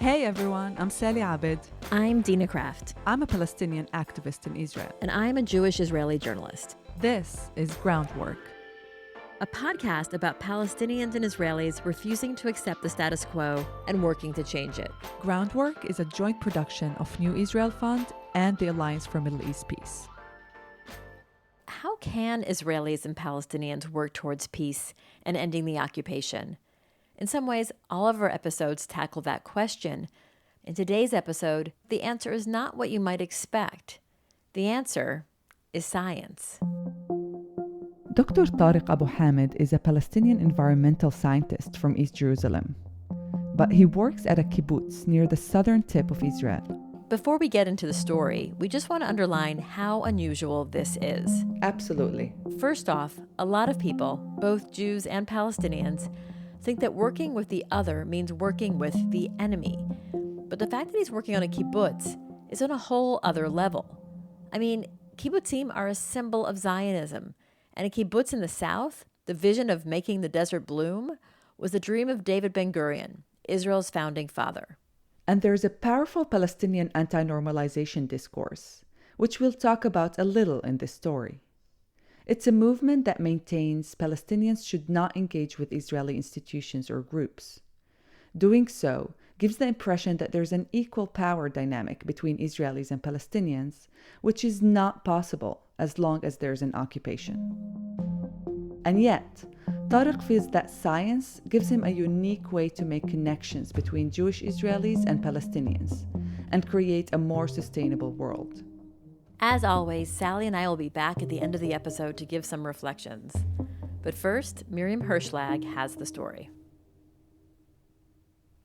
Hey everyone, I'm Sally Abed. I'm Dina Kraft. I'm a Palestinian activist in Israel. And I'm a Jewish Israeli journalist. This is Groundwork, a podcast about Palestinians and Israelis refusing to accept the status quo and working to change it. Groundwork is a joint production of New Israel Fund and the Alliance for Middle East Peace. How can Israelis and Palestinians work towards peace and ending the occupation? In some ways, all of our episodes tackle that question. In today's episode, the answer is not what you might expect. The answer is science. Dr. Tareq Abu Hamed is a Palestinian environmental scientist from East Jerusalem, but he works at a kibbutz near the southern tip of Israel. Before we get into the story, we just want to underline how unusual this is. Absolutely. First off, a lot of people, both Jews and Palestinians, think that working with the other means working with the enemy. But the fact that he's working on a kibbutz is on a whole other level. I mean, kibbutzim are a symbol of Zionism, and a kibbutz in the south, the vision of making the desert bloom, was the dream of David Ben-Gurion, Israel's founding father. And there's a powerful Palestinian anti-normalization discourse, which we'll talk about a little in this story. It's a movement that maintains Palestinians should not engage with Israeli institutions or groups. Doing so gives the impression that there's an equal power dynamic between Israelis and Palestinians, which is not possible as long as there's an occupation. And yet, Tareq feels that science gives him a unique way to make connections between Jewish Israelis and Palestinians and create a more sustainable world. As always, Sally and I will be back at the end of the episode to give some reflections. But first, Miriam Herschlag has the story.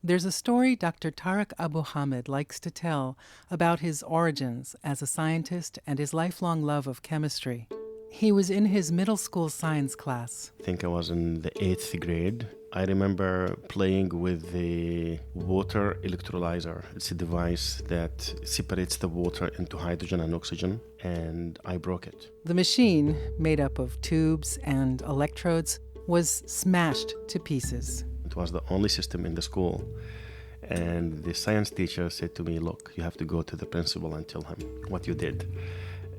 There's a story Dr. Tareq Abu Hamed likes to tell about his origins as a scientist and his lifelong love of chemistry. He was in his middle school science class. I think I was in the 8th grade. I remember playing with the water electrolyzer. It's a device that separates the water into hydrogen and oxygen, and I broke it. The machine, made up of tubes and electrodes, was smashed to pieces. It was the only system in the school. And the science teacher said to me, look, you have to go to the principal and tell him what you did.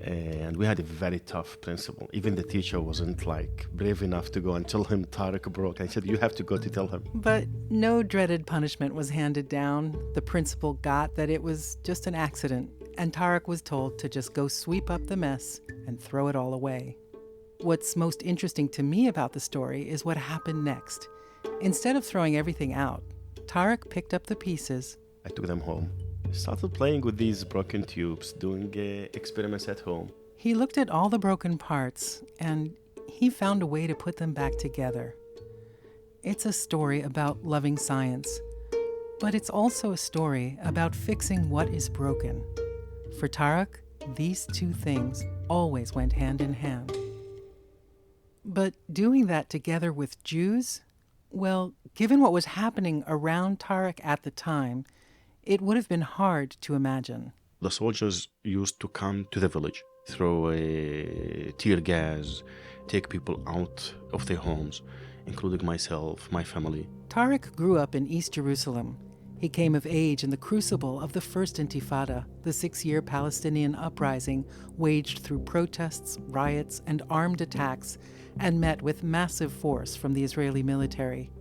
And we had a very tough principal. Even the teacher wasn't brave enough to go and tell him Tareq broke. I said, you have to go to tell him. But no dreaded punishment was handed down. The principal got that it was just an accident, and Tareq was told to just go sweep up the mess and throw it all away. What's most interesting to me about the story is what happened next. Instead of throwing everything out, Tareq picked up the pieces. I took them home. Started playing with these broken tubes, doing experiments at home. He looked at all the broken parts, and he found a way to put them back together. It's a story about loving science, but it's also a story about fixing what is broken. For Tareq, these two things always went hand in hand. But doing that together with Jews? Well, given what was happening around Tareq at the time, it would have been hard to imagine. The soldiers used to come to the village, throw tear gas, take people out of their homes, including myself, my family. Tareq grew up in East Jerusalem. He came of age in the crucible of the First Intifada, the 6-year Palestinian uprising waged through protests, riots, and armed attacks, and met with massive force from the Israeli military.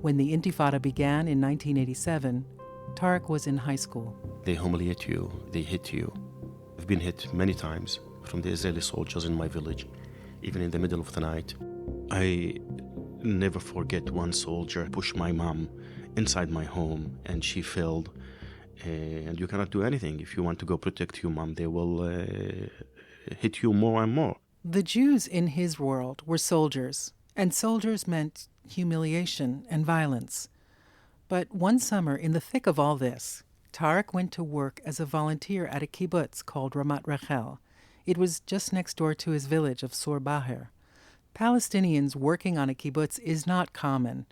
When the Intifada began in 1987, Tareq was in high school. They humiliate you, they hit you. I've been hit many times from the Israeli soldiers in my village, even in the middle of the night. I never forget one soldier pushed my mom inside my home and she fell. And you cannot do anything. If you want to go protect your mom, they will hit you more and more. The Jews in his world were soldiers, and soldiers meant humiliation and violence. But one summer, in the thick of all this, Tareq went to work as a volunteer at a kibbutz called Ramat Rachel. It was just next door to his village of Sur Baher. Palestinians working on a kibbutz is not common,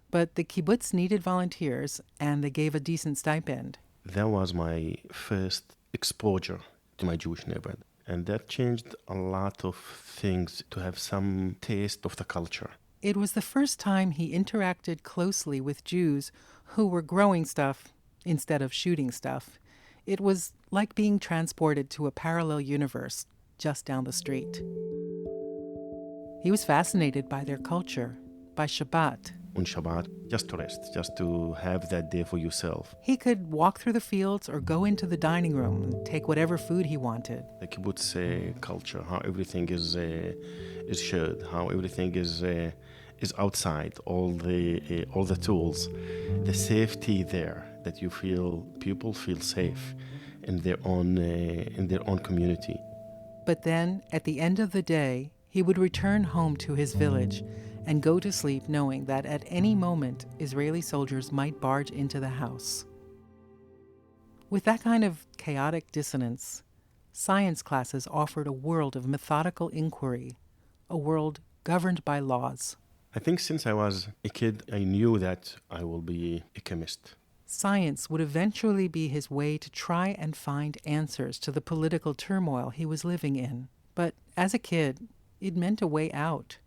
but the kibbutz needed volunteers, and they gave a decent stipend. That was my first exposure to my Jewish neighborhood, and that changed a lot of things to have some taste of the culture. It was the first time he interacted closely with Jews who were growing stuff instead of shooting stuff. It was like being transported to a parallel universe just down the street. He was fascinated by their culture, by Shabbat. On Shabbat, just to rest, just to have that day for yourself. He could walk through the fields or go into the dining room and take whatever food he wanted. The kibbutz culture, how everything is shared, how everything is outside, all the tools, the safety there, that you feel people feel safe in their own community. But then, at the end of the day, he would return home to his village and go to sleep knowing that at any moment Israeli soldiers might barge into the house. With that kind of chaotic dissonance, science classes offered a world of methodical inquiry, a world governed by laws. I think since I was a kid, I knew that I will be a chemist. Science would eventually be his way to try and find answers to the political turmoil he was living in. But as a kid, it meant a way out.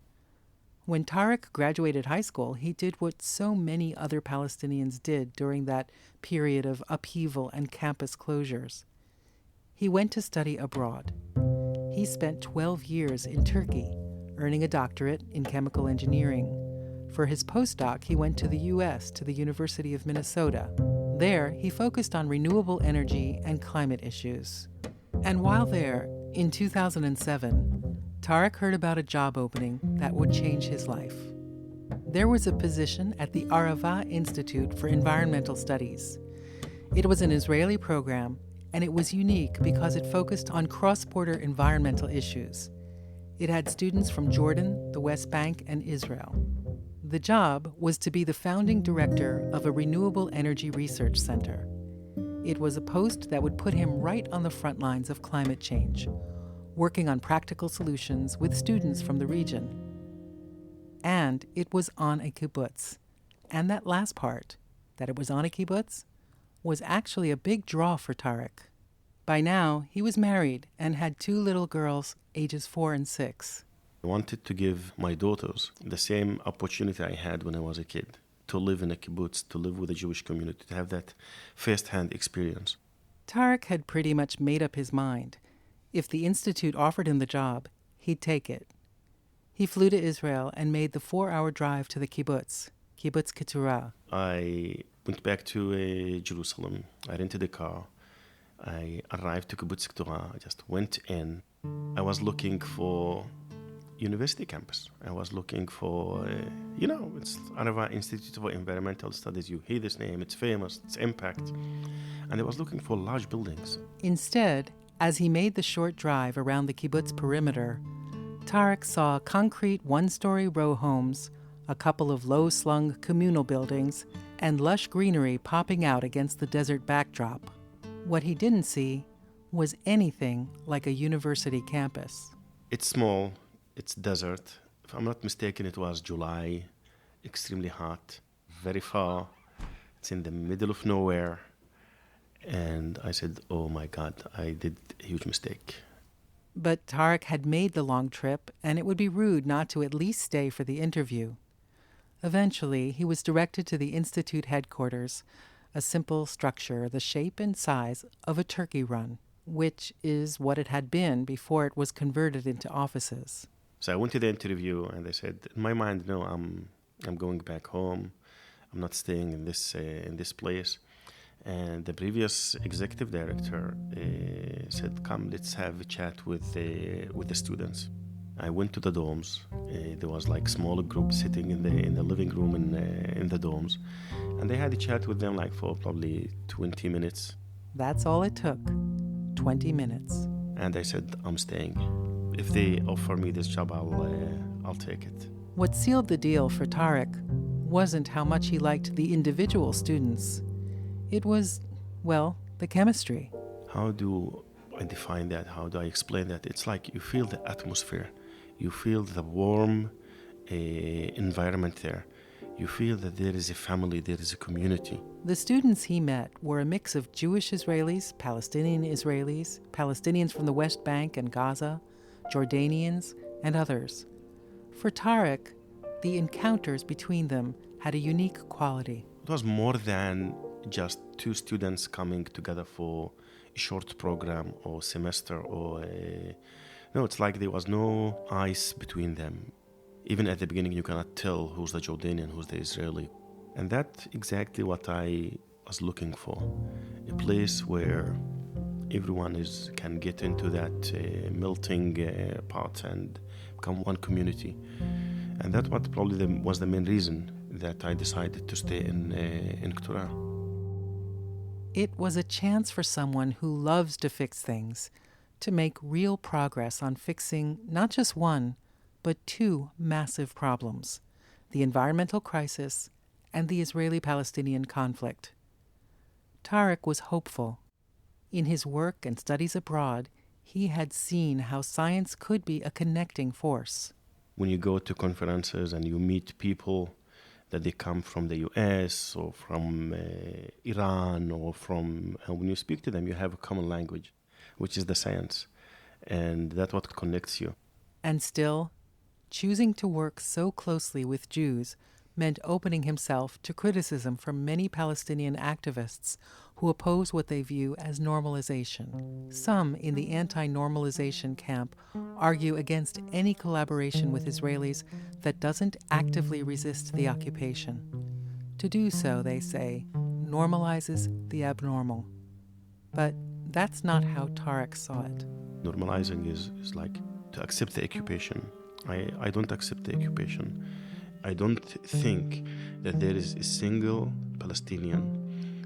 When Tareq graduated high school, he did what so many other Palestinians did during that period of upheaval and campus closures. He went to study abroad. He spent 12 years in Turkey, earning a doctorate in chemical engineering. For his postdoc, he went to the U.S., to the University of Minnesota. There, he focused on renewable energy and climate issues. And while there, in 2007, Tareq heard about a job opening that would change his life. There was a position at the Arava Institute for Environmental Studies. It was an Israeli program, and it was unique because it focused on cross-border environmental issues. It had students from Jordan, the West Bank, and Israel. The job was to be the founding director of a renewable energy research center. It was a post that would put him right on the front lines of climate change, working on practical solutions with students from the region. And it was on a kibbutz. And that last part, that it was on a kibbutz, was actually a big draw for Tareq. By now, he was married and had 2 little girls, ages 4 and 6. I wanted to give my daughters the same opportunity I had when I was a kid, to live in a kibbutz, to live with a Jewish community, to have that first-hand experience. Tareq had pretty much made up his mind. If the institute offered him the job, he'd take it. He flew to Israel and made the 4-hour drive to the Kibbutz Keturah. I went back to Jerusalem. I rented a car. I arrived to Kibbutz Keturah. I just went in. I was looking for university campus. I was looking for, it's Arava Institute for Environmental Studies. You hear this name, it's famous, it's impact. And I was looking for large buildings. Instead, as he made the short drive around the kibbutz perimeter, Tareq saw concrete 1-story row homes, a couple of low-slung communal buildings, and lush greenery popping out against the desert backdrop. What he didn't see was anything like a university campus. It's small, it's desert. If I'm not mistaken, it was July, extremely hot, very far. It's in the middle of nowhere. And I said, oh my God, I did a huge mistake. But Tareq had made the long trip, and it would be rude not to at least stay for the interview. Eventually, he was directed to the Institute headquarters, a simple structure the shape and size of a turkey run, which is what it had been before it was converted into offices. So I went to the interview, and they said, in my mind, no, I'm going back home. I'm not staying in this place. And the previous executive director said, come, let's have a chat with the students. I went to the dorms. There was like smaller groups sitting in the living room in the dorms. And they had a chat with them like for probably 20 minutes. That's all it took, 20 minutes. And I said, I'm staying. If they offer me this job, I'll take it. What sealed the deal for Tareq wasn't how much he liked the individual students. It was, well, the chemistry. How do I define that? How do I explain that? It's like you feel the atmosphere. You feel the warm environment there. You feel that there is a family, there is a community. The students he met were a mix of Jewish Israelis, Palestinian Israelis, Palestinians from the West Bank and Gaza, Jordanians, and others. For Tareq, the encounters between them had a unique quality. It was more than just two students coming together for a short program or semester or no, it's like there was no ice between them. Even at the beginning, you cannot tell who's the Jordanian, who's the Israeli. And that's exactly what I was looking for. A place where everyone can get into that melting pot and become one community. And that's what probably was the main reason that I decided to stay in Ktura. It was a chance for someone who loves to fix things to make real progress on fixing not just one, but two massive problems: the environmental crisis and the Israeli-Palestinian conflict. Tareq was hopeful. In his work and studies abroad, he had seen how science could be a connecting force. When you go to conferences and you meet people that they come from the US or from Iran or from, when you speak to them, you have a common language, which is the science. And that's what connects you. And still, choosing to work so closely with Jews meant opening himself to criticism from many Palestinian activists who oppose what they view as normalization. Some in the anti-normalization camp argue against any collaboration with Israelis that doesn't actively resist the occupation. To do so, they say, normalizes the abnormal. But that's not how Tareq saw it. Normalizing is like to accept the occupation. I don't accept the occupation. I don't think that there is a single Palestinian,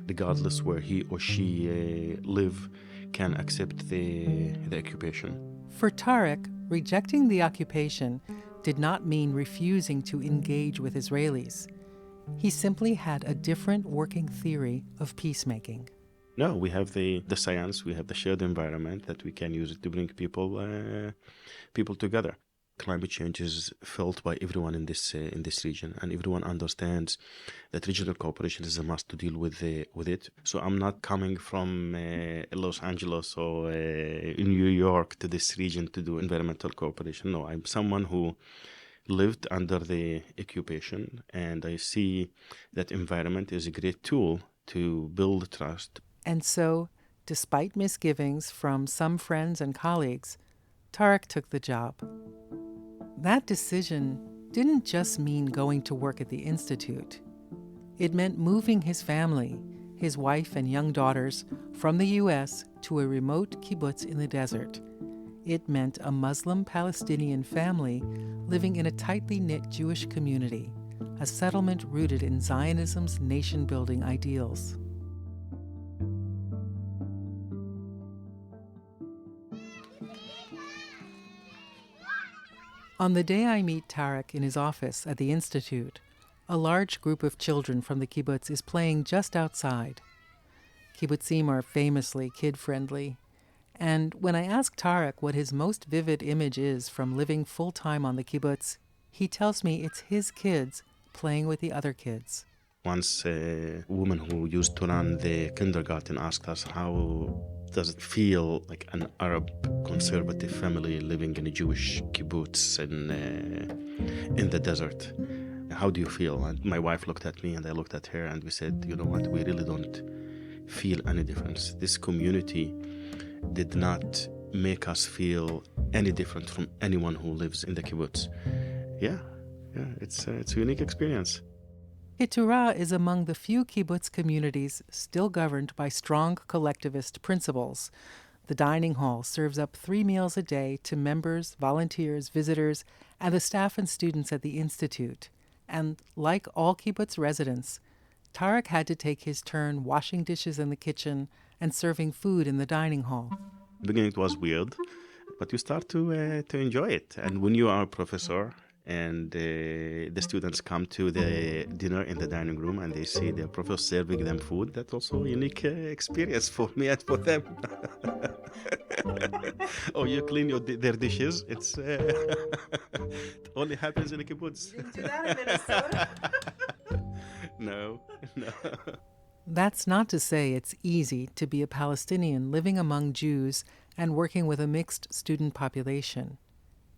regardless where he or she live, can accept the occupation. For Tareq, rejecting the occupation did not mean refusing to engage with Israelis. He simply had a different working theory of peacemaking. No, we have the science, we have the shared environment that we can use to bring people together. Climate change is felt by everyone in this region, and everyone understands that regional cooperation is a must to deal with it. So I'm not coming from Los Angeles or New York to this region to do environmental cooperation. No, I'm someone who lived under the occupation, and I see that environment is a great tool to build trust. And so, despite misgivings from some friends and colleagues, Tareq took the job. That decision didn't just mean going to work at the Institute. It meant moving his family, his wife and young daughters, from the U.S. to a remote kibbutz in the desert. It meant a Muslim-Palestinian family living in a tightly knit Jewish community, a settlement rooted in Zionism's nation-building ideals. On the day I meet Tareq in his office at the Institute, a large group of children from the kibbutz is playing just outside. Kibbutzim are famously kid-friendly, and when I ask Tareq what his most vivid image is from living full-time on the kibbutz, he tells me it's his kids playing with the other kids. Once a woman who used to run the kindergarten asked us, how does it feel like an Arab conservative family living in a Jewish kibbutz in the desert? How do you feel? And my wife looked at me and I looked at her and we said, you know what, we really don't feel any difference. This community did not make us feel any different from anyone who lives in the kibbutz. Yeah, it's a unique experience. Keturah is among the few kibbutz communities still governed by strong collectivist principles. The dining hall serves up 3 meals a day to members, volunteers, visitors, and the staff and students at the Institute. And like all kibbutz residents, Tareq had to take his turn washing dishes in the kitchen and serving food in the dining hall. In the beginning it was weird, but you start to enjoy it. And when you are a professor, and the students come to the dinner in the dining room and they see the professor serving them food, that's also a unique experience for me and for them. Oh, you clean their dishes. It's it only happens in a kibbutz. Did you do that in Minnesota? No. That's not to say it's easy to be a Palestinian living among Jews and working with a mixed student population.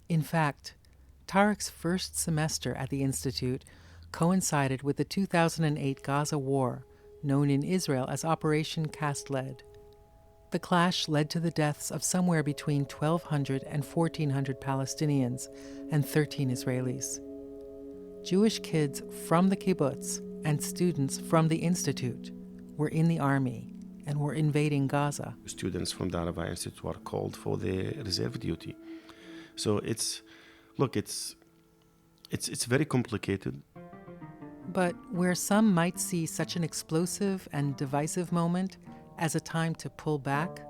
In fact, Tareq's first semester at the Institute coincided with the 2008 Gaza war, known in Israel as Operation Cast Lead. The clash led to the deaths of somewhere between 1,200 and 1,400 Palestinians and 13 Israelis. Jewish kids from the kibbutz and students from the Institute were in the army and were invading Gaza. Students from the Arava Institute were called for the reserve duty. So it's very complicated. But where some might see such an explosive and divisive moment as a time to pull back,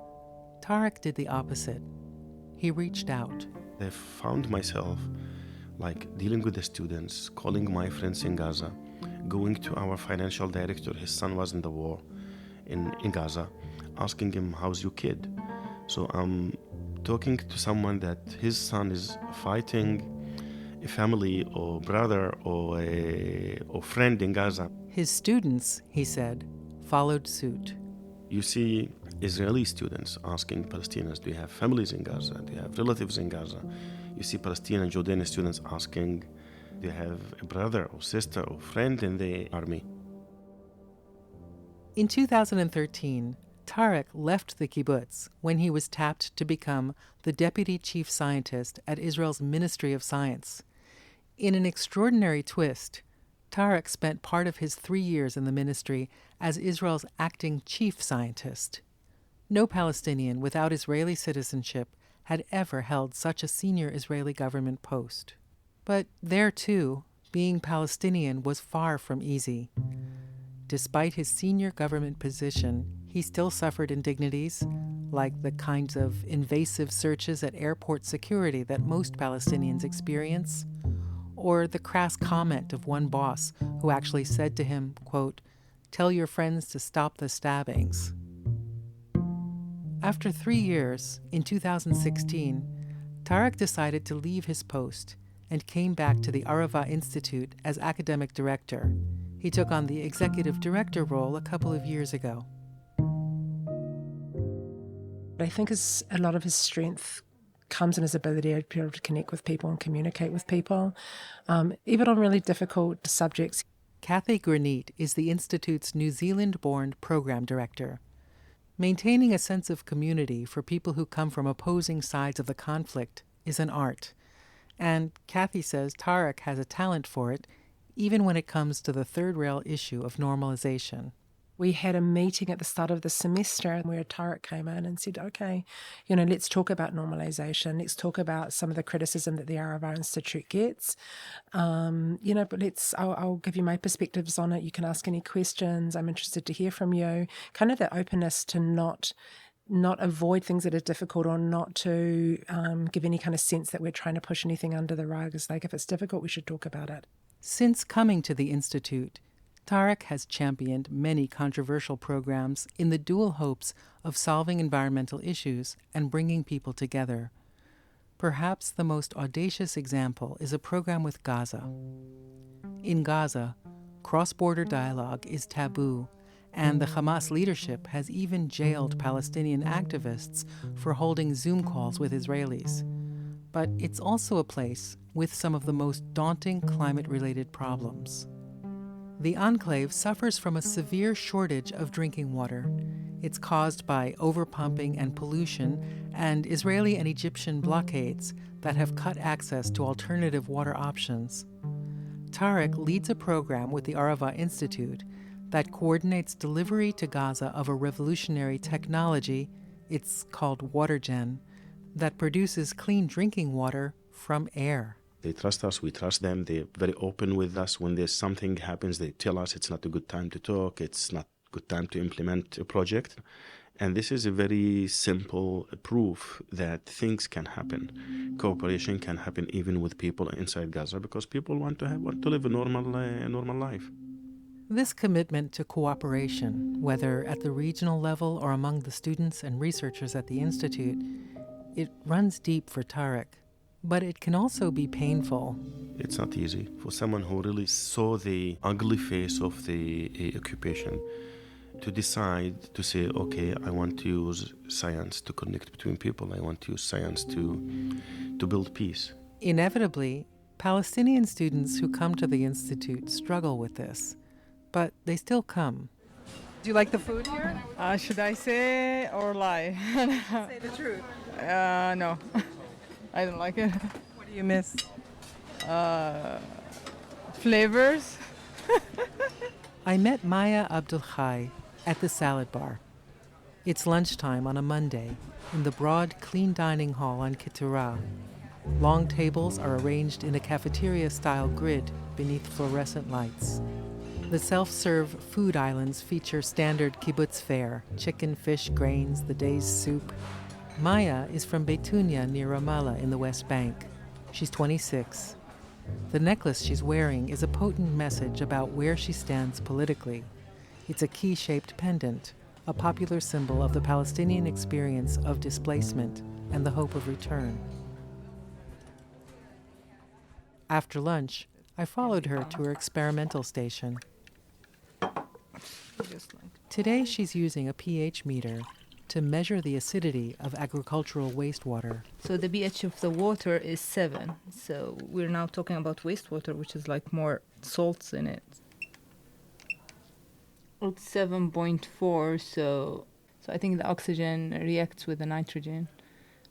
Tareq did the opposite. He reached out. I found myself dealing with the students, calling my friends in Gaza, going to our financial director. His son was in the war in Gaza, asking him, how's your kid? So I'm talking to someone that his son is fighting a family or brother or friend in Gaza. His students, he said, followed suit. You see Israeli students asking Palestinians, do you have families in Gaza? Do you have relatives in Gaza? You see Palestinian and Jordanian students asking, do you have a brother or sister or friend in the army? In 2013, Tareq left the kibbutz when he was tapped to become the deputy chief scientist at Israel's Ministry of Science. In an extraordinary twist, Tareq spent part of his 3 years in the ministry as Israel's acting chief scientist. No Palestinian without Israeli citizenship had ever held such a senior Israeli government post. But there, too, being Palestinian was far from easy. Despite his senior government position, he still suffered indignities, like the kinds of invasive searches at airport security that most Palestinians experience, or the crass comment of one boss who actually said to him, quote, "Tell your friends to stop the stabbings." After 3 years, in 2016, Tareq decided to leave his post and came back to the Arava Institute as academic director. He took on the executive director role a couple of years ago. I think a lot of his strength comes in his ability to be able to connect with people and communicate with people, even on really difficult subjects. Kathy Granit is the Institute's New Zealand-born program director. Maintaining a sense of community for people who come from opposing sides of the conflict is an art. And Kathy says Tareq has a talent for it, even when it comes to the third rail issue of normalization. We had a meeting at the start of the semester where Tareq came in and said, okay, let's talk about normalization. Let's talk about some of the criticism that the Arava Institute gets. But I'll give you my perspectives on it. You can ask any questions. I'm interested to hear from you. Kind of that openness to not avoid things that are difficult, or not to give any kind of sense that we're trying to push anything under the rug. It's like, if it's difficult, we should talk about it. Since coming to the Institute, Tareq has championed many controversial programs in the dual hopes of solving environmental issues and bringing people together. Perhaps the most audacious example is a program with Gaza. In Gaza, cross-border dialogue is taboo, and the Hamas leadership has even jailed Palestinian activists for holding Zoom calls with Israelis. But it's also a place with some of the most daunting climate-related problems. The enclave suffers from a severe shortage of drinking water. It's caused by overpumping and pollution and Israeli and Egyptian blockades that have cut access to alternative water options. Tareq leads a program with the Arava Institute that coordinates delivery to Gaza of a revolutionary technology, it's called WaterGen, that produces clean drinking water from air. They trust us, we trust them, they're very open with us. When there's something happens, they tell us it's not a good time to talk, it's not a good time to implement a project. And this is a very simple proof that things can happen. Cooperation can happen even with people inside Gaza, because people want to live a normal life. This commitment to cooperation, whether at the regional level or among the students and researchers at the Institute, it runs deep for Tareq. But it can also be painful. It's not easy for someone who really saw the ugly face of the occupation to decide to say, okay, I want to use science to connect between people. I want to use science to build peace. Inevitably, Palestinian students who come to the Institute struggle with this, but they still come. Do you like the food here? Should I say or lie? Say the truth. No, I don't like it. What do you miss? Flavors? I met Maya Abdulchai at the salad bar. It's lunchtime on a Monday in the broad, clean dining hall on Keturah. Long tables are arranged in a cafeteria-style grid beneath fluorescent lights. The self-serve food islands feature standard kibbutz fare, chicken, fish, grains, the day's soup. Maya is from Beitunia near Ramallah in the West Bank. She's 26. The necklace she's wearing is a potent message about where she stands politically. It's a key-shaped pendant, a popular symbol of the Palestinian experience of displacement and the hope of return. After lunch, I followed her to her experimental station. Today she's using a pH meter to measure the acidity of agricultural wastewater. So the pH of the water is 7. So we're now talking about wastewater, which is like more salts in it. It's 7.4, so I think the oxygen reacts with the nitrogen,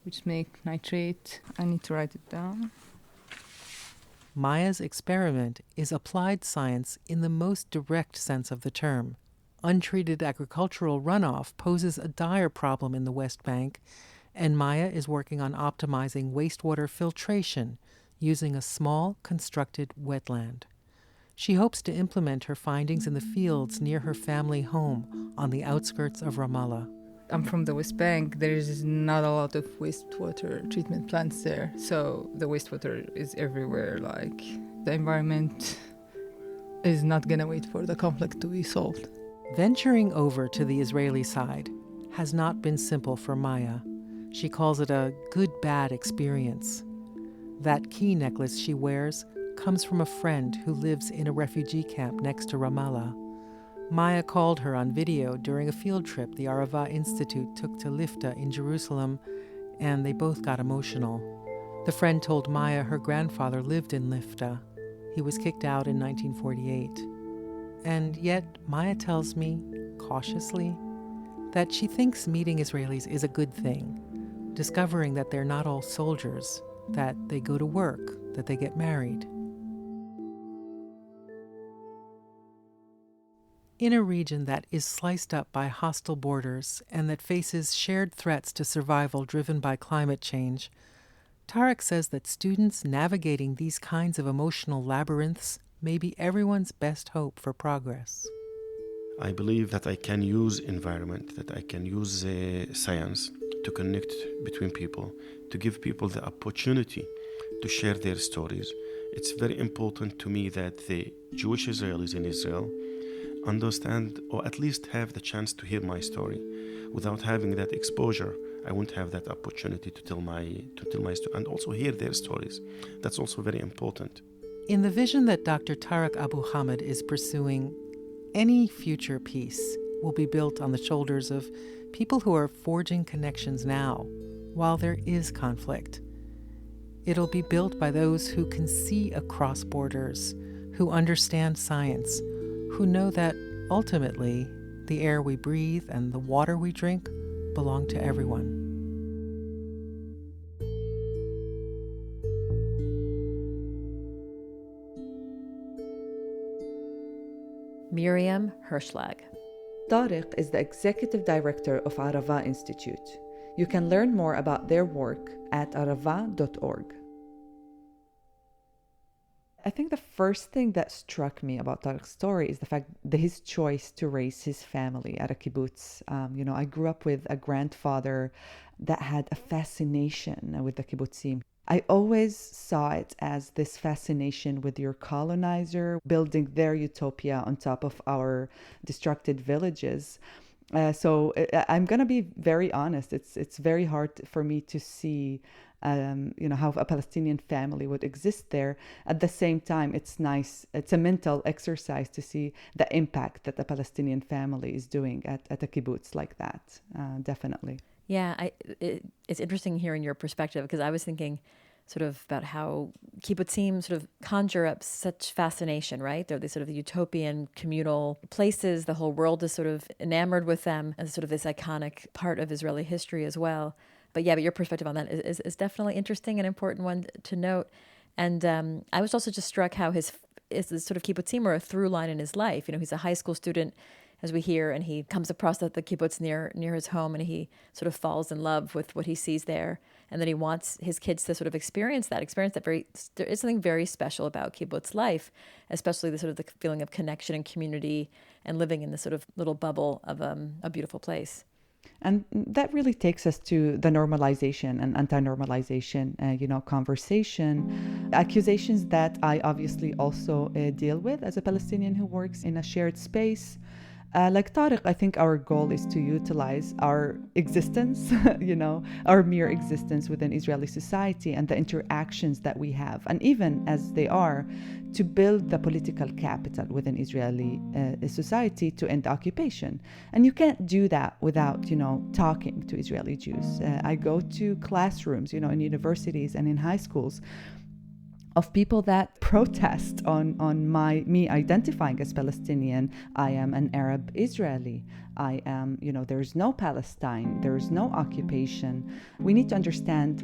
which make nitrate. I need to write it down. Maya's experiment is applied science in the most direct sense of the term. Untreated agricultural runoff poses a dire problem in the West Bank, and Maya is working on optimizing wastewater filtration using a small, constructed wetland. She hopes to implement her findings in the fields near her family home on the outskirts of Ramallah. I'm from the West Bank. There is not a lot of wastewater treatment plants there, so the wastewater is everywhere. Like, the environment is not going to wait for the conflict to be solved. Venturing over to the Israeli side has not been simple for Maya. She calls it a good-bad experience. That key necklace she wears comes from a friend who lives in a refugee camp next to Ramallah. Maya called her on video during a field trip the Arava Institute took to Lifta in Jerusalem, and they both got emotional. The friend told Maya her grandfather lived in Lifta. He was kicked out in 1948. And yet, Maya tells me, cautiously, that she thinks meeting Israelis is a good thing, discovering that they're not all soldiers, that they go to work, that they get married. In a region that is sliced up by hostile borders and that faces shared threats to survival driven by climate change, Tareq says that students navigating these kinds of emotional labyrinths may be everyone's best hope for progress. I believe that I can use environment, that I can use science to connect between people, to give people the opportunity to share their stories. It's very important to me that the Jewish Israelis in Israel understand, or at least have the chance to hear my story. Without having that exposure, I won't have that opportunity to tell my story and also hear their stories. That's also very important. In the vision that Dr. Tareq Abu Hamed is pursuing, any future peace will be built on the shoulders of people who are forging connections now, while there is conflict. It'll be built by those who can see across borders, who understand science, who know that, ultimately, the air we breathe and the water we drink belong to everyone. Miriam Herschlag. Tareq is the executive director of Arava Institute. You can learn more about their work at arava.org. I think the first thing that struck me about Tareq's story is the fact that his choice to raise his family at a kibbutz. I grew up with a grandfather that had a fascination with the kibbutzim. I always saw it as this fascination with your colonizer, building their utopia on top of our destructed villages. So I'm going to be very honest. It's very hard for me to see how a Palestinian family would exist there. At the same time, it's nice. It's a mental exercise to see the impact that a Palestinian family is doing at a kibbutz like that. Definitely. Yeah, it's interesting hearing your perspective, because I was thinking sort of about how kibbutzim sort of conjure up such fascination, right? They're these sort of utopian communal places. The whole world is sort of enamored with them as sort of this iconic part of Israeli history as well. But your perspective on that is definitely interesting and important one to note. And I was also just struck how his sort of kibbutzim are a through line in his life. He's a high school student, as we hear, and he comes across the kibbutz near his home, and he sort of falls in love with what he sees there. And then he wants his kids to sort of experience that there is something very special about kibbutz life, especially the feeling of connection and community and living in this sort of little bubble of a beautiful place. And that really takes us to the normalization and anti-normalization, conversation, accusations that I obviously also deal with as a Palestinian who works in a shared space. Like Tareq, I think our goal is to utilize our existence, our mere existence within Israeli society and the interactions that we have, and even as they are, to build the political capital within Israeli society to end occupation. And you can't do that without, talking to Israeli Jews. I go to classrooms, in universities and in high schools, of people that protest on me identifying as Palestinian. I am an Arab Israeli. I am, there's no Palestine, there's no occupation. We need to understand,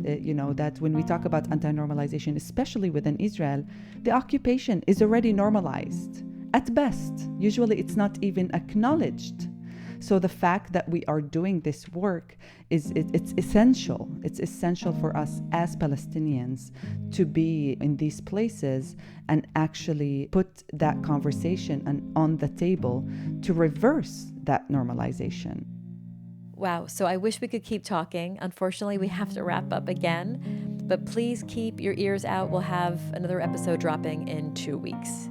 that when we talk about anti-normalization, especially within Israel, the occupation is already normalized. At best, usually it's not even acknowledged. So the fact that we are doing this work it's essential. It's essential for us as Palestinians to be in these places and actually put that conversation on the table to reverse that normalization. Wow. So I wish we could keep talking. Unfortunately, we have to wrap up again. But please keep your ears out. We'll have another episode dropping in 2 weeks.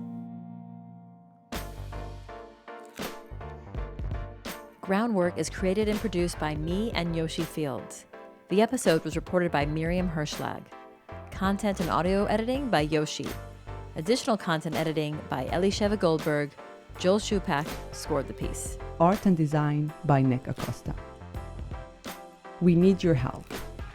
Groundwork is created and produced by me and Yoshi Fields. The episode was reported by Miriam Herschlag. Content and audio editing by Yoshi. Additional content editing by Elisheva Goldberg. Joel Shupack scored the piece. Art and design by Nick Acosta. We need your help.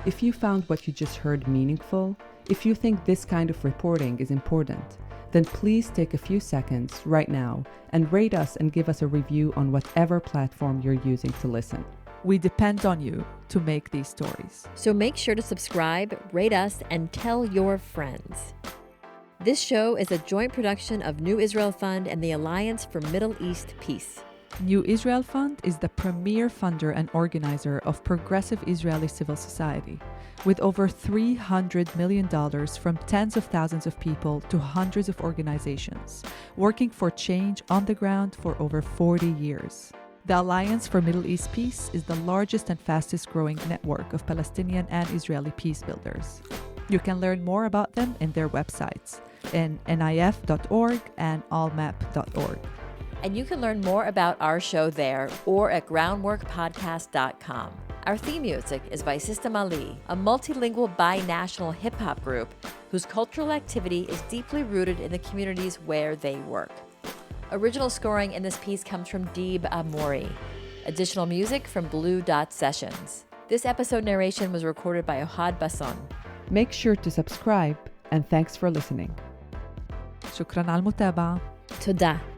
If you found what you just heard meaningful, if you think this kind of reporting is important, then please take a few seconds right now and rate us and give us a review on whatever platform you're using to listen. We depend on you to make these stories. So make sure to subscribe, rate us, and tell your friends. This show is a joint production of New Israel Fund and the Alliance for Middle East Peace. New Israel Fund is the premier funder and organizer of progressive Israeli civil society, with over $300 million from tens of thousands of people to hundreds of organizations, working for change on the ground for over 40 years. The Alliance for Middle East Peace is the largest and fastest growing network of Palestinian and Israeli peace builders. You can learn more about them in their websites, in nif.org and allmap.org. And you can learn more about our show there or at groundworkpodcast.com. Our theme music is by System Ali, a multilingual binational hip-hop group whose cultural activity is deeply rooted in the communities where they work. Original scoring in this piece comes from Deeb Amori. Additional music from Blue Dot Sessions. This episode narration was recorded by Ohad Basson. Make sure to subscribe and thanks for listening. شكراً على المتابعة. Toda.